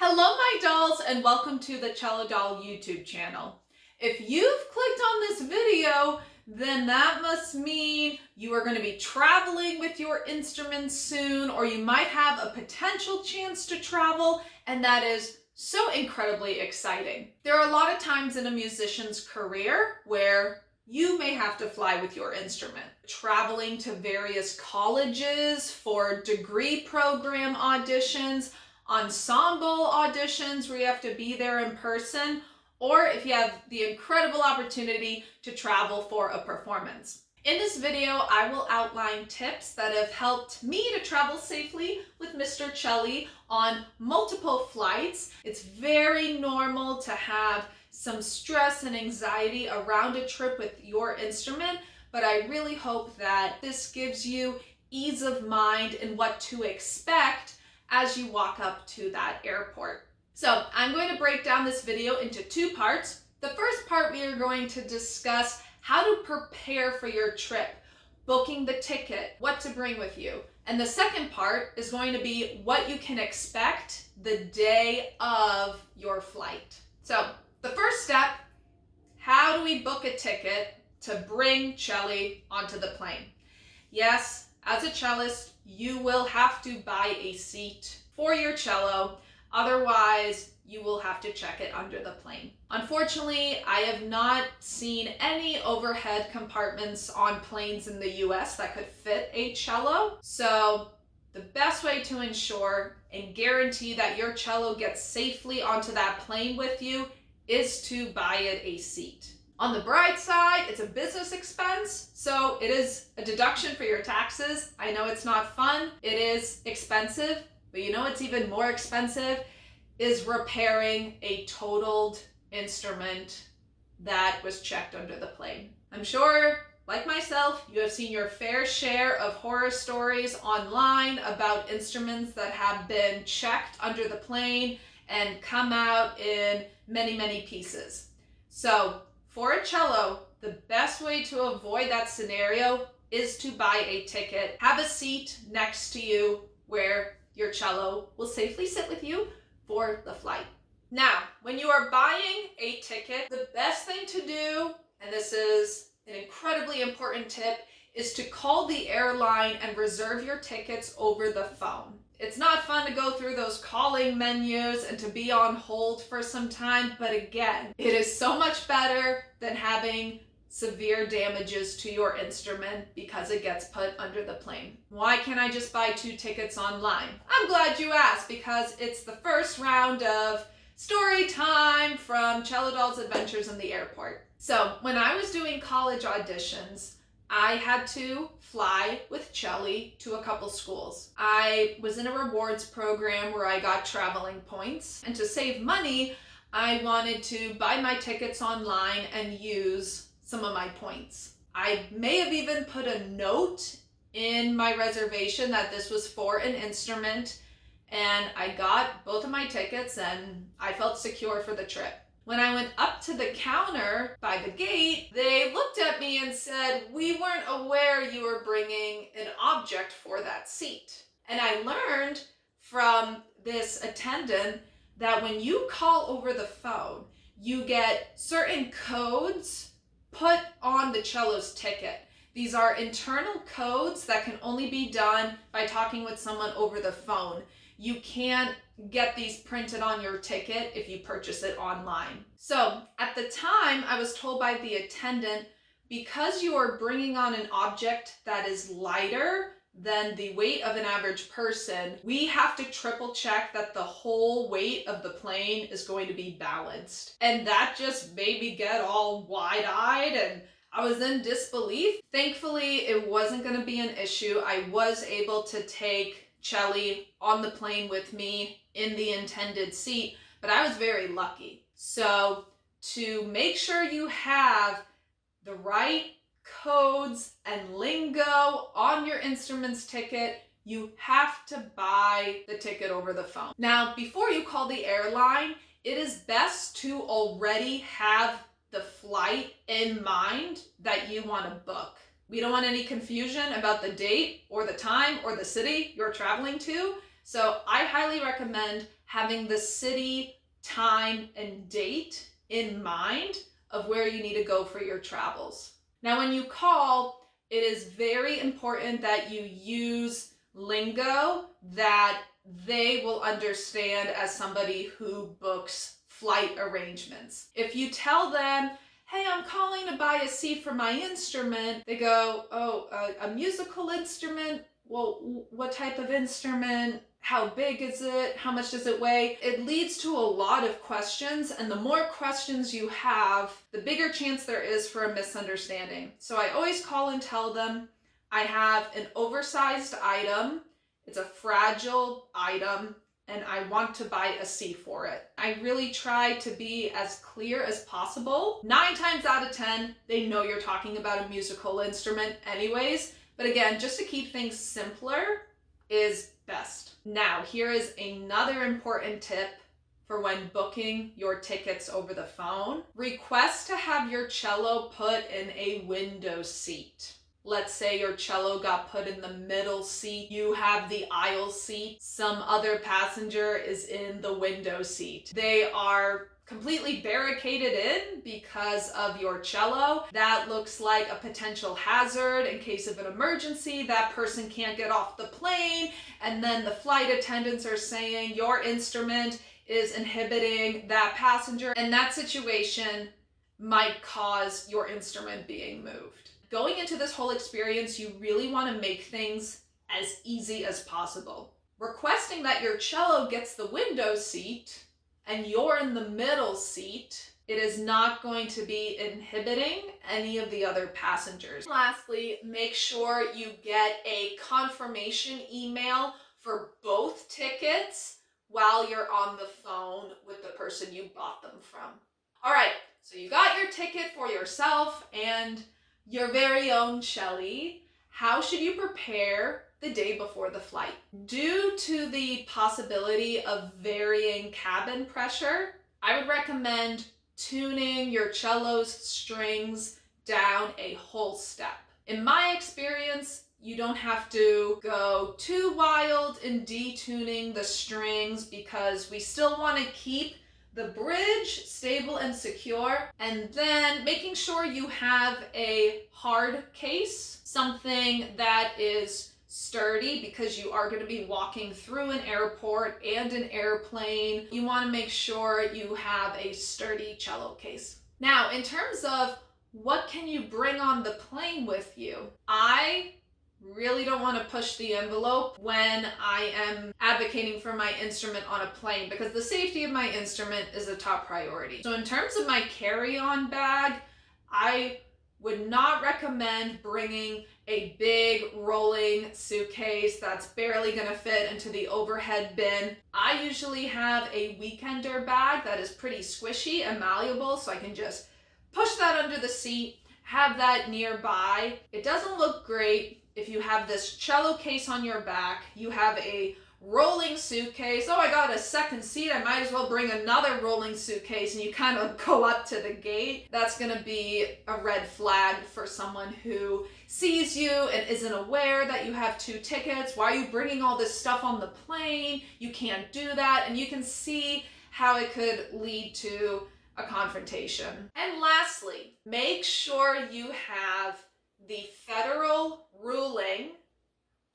Hello my dolls and welcome to the Cello Doll YouTube channel. If you've clicked on this video, then that must mean you are going to be traveling with your instruments soon, or you might have a potential chance to travel, and that is so incredibly exciting. There are a lot of times in a musician's career where you may have to fly with your instrument. Traveling to various colleges for degree program auditions, ensemble auditions where you have to be there in person, or if you have the incredible opportunity to travel for a performance. In this video, I will outline tips that have helped me to travel safely with Mr. Celli on multiple flights. It's very normal to have some stress and anxiety around a trip with your instrument, but I really hope that this gives you ease of mind in what to expect as you walk up to that airport. So I'm going to break down this video into two parts. The first part, we are going to discuss how to prepare for your trip, booking the ticket, what to bring with you. And the second part is going to be what you can expect the day of your flight. So the first step, how do we book a ticket to bring Celli onto the plane? Yes, as a cellist, you will have to buy a seat for your cello. Otherwise, you will have to check it under the plane. Unfortunately, I have not seen any overhead compartments on planes in the US that could fit a cello. So the best way to ensure and guarantee that your cello gets safely onto that plane with you is to buy it a seat. On the bright side, it's a business expense, so it is a deduction for your taxes. I know it's not fun, it is expensive, but you know what's even more expensive is repairing a totaled instrument that was checked under the plane. I'm sure, like myself, you have seen your fair share of horror stories online about instruments that have been checked under the plane and come out in many, many pieces. So for a cello, the best way to avoid that scenario is to buy a ticket. Have a seat next to you where your cello will safely sit with you for the flight. Now, when you are buying a ticket, the best thing to do, and this is an incredibly important tip, is to call the airline and reserve your tickets over the phone. It's not fun to go through those calling menus and to be on hold for some time, but again, it is so much better than having severe damages to your instrument because it gets put under the plane. Why can't I just buy 2 tickets online? I'm glad you asked, because it's the first round of story time from Cello Doll's Adventures in the Airport. So when I was doing college auditions, I had to fly with Celli to a couple schools. I was in a rewards program where I got traveling points, and to save money, I wanted to buy my tickets online and use some of my points. I may have even put a note in my reservation that this was for an instrument, and I got both of my tickets and I felt secure for the trip. When I went up to the counter by the gate, they looked at me and said, "We weren't aware you were bringing an object for that seat." And I learned from this attendant that when you call over the phone, you get certain codes put on the cello's ticket. These are internal codes that can only be done by talking with someone over the phone. You can't get these printed on your ticket if you purchase it online. So at the time, I was told by the attendant, because you are bringing on an object that is lighter than the weight of an average person, we have to triple check that the whole weight of the plane is going to be balanced. And that just made me get all wide-eyed, and I was in disbelief. Thankfully, it wasn't going to be an issue. I was able to take Celli on the plane with me in the intended seat, but I was very lucky. So to make sure you have the right codes and lingo on your instrument's ticket, you have to buy the ticket over the phone. Now, before you call the airline, it is best to already have the flight in mind that you want to book. We don't want any confusion about the date or the time or the city you're traveling to. So I highly recommend having the city, time, and date in mind of where you need to go for your travels. Now, when you call, it is very important that you use lingo that they will understand as somebody who books flight arrangements. If you tell them, hey, I'm calling to buy a seat for my instrument, they go, oh, a musical instrument? Well, what type of instrument? How big is it? How much does it weigh? It leads to a lot of questions, and the more questions you have, the bigger chance there is for a misunderstanding. So I always call and tell them, I have an oversized item, it's a fragile item, and I want to buy a C for it. I really try to be as clear as possible. 9 times out of 10, they know you're talking about a musical instrument anyways, but again, just to keep things simpler is best. Now, here is another important tip for when booking your tickets over the phone. Request to have your cello put in a window seat. Let's say your cello got put in the middle seat, you have the aisle seat, some other passenger is in the window seat. They are completely barricaded in because of your cello. That looks like a potential hazard in case of an emergency. That person can't get off the plane, and then the flight attendants are saying your instrument is inhibiting that passenger, and that situation might cause your instrument being moved. Going into this whole experience, you really want to make things as easy as possible. Requesting that your cello gets the window seat and you're in the middle seat, it is not going to be inhibiting any of the other passengers. Lastly, make sure you get a confirmation email for both tickets while you're on the phone with the person you bought them from. All right, so you got your ticket for yourself and your very own Shelly. How should you prepare the day before the flight? Due to the possibility of varying cabin pressure, I would recommend tuning your cello's strings down a whole step. In my experience, you don't have to go too wild in detuning the strings because we still want to keep the bridge stable and secure, and then making sure you have a hard case, something that is sturdy because you are going to be walking through an airport and an airplane. You want to make sure you have a sturdy cello case. Now, in terms of what can you bring on the plane with you, I really don't want to push the envelope when I am advocating for my instrument on a plane because the safety of my instrument is a top priority. So in terms of my carry-on bag, I would not recommend bringing a big rolling suitcase that's barely going to fit into the overhead bin. I usually have a weekender bag that is pretty squishy and malleable, so I can just push that under the seat, have that nearby. It doesn't look great if you have this cello case on your back, you have a rolling suitcase. Oh, I got a second seat, I might as well bring another rolling suitcase, and you kind of go up to the gate. That's gonna be a red flag for someone who sees you and isn't aware that you have 2 tickets. Why are you bringing all this stuff on the plane? You can't do that. And you can see how it could lead to a confrontation. And lastly, make sure you have the federal ruling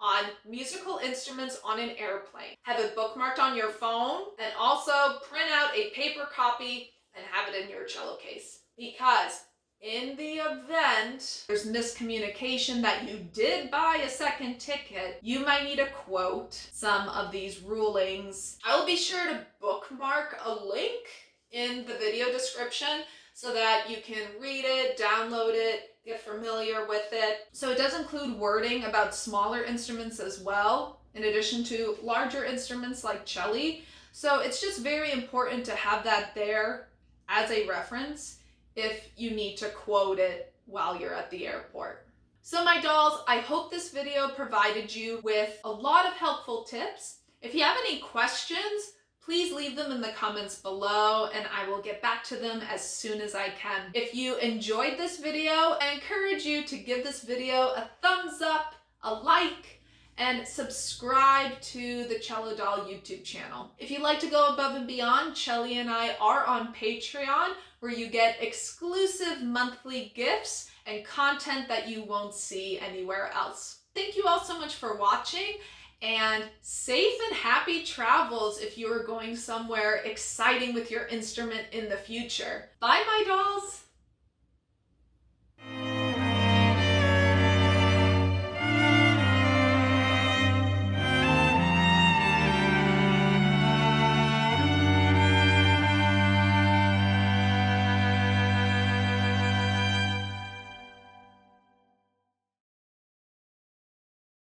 on musical instruments on an airplane. Have it bookmarked on your phone, and also print out a paper copy and have it in your cello case. Because in the event there's miscommunication that you did buy a second ticket, you might need to quote some of these rulings. I will be sure to bookmark a link in the video description so that you can read it, download it, get familiar with it. So it does include wording about smaller instruments as well, in addition to larger instruments like cello. So it's just very important to have that there as a reference if you need to quote it while you're at the airport. So my dolls, I hope this video provided you with a lot of helpful tips. If you have any questions, please leave them in the comments below and I will get back to them as soon as I can. If you enjoyed this video, I encourage you to give this video a thumbs up, a like, and subscribe to the Cello Doll YouTube channel. If you'd like to go above and beyond, Shelly and I are on Patreon, where you get exclusive monthly gifts and content that you won't see anywhere else. Thank you all so much for watching, and safe and happy travels if you are going somewhere exciting with your instrument in the future. Bye, my dolls!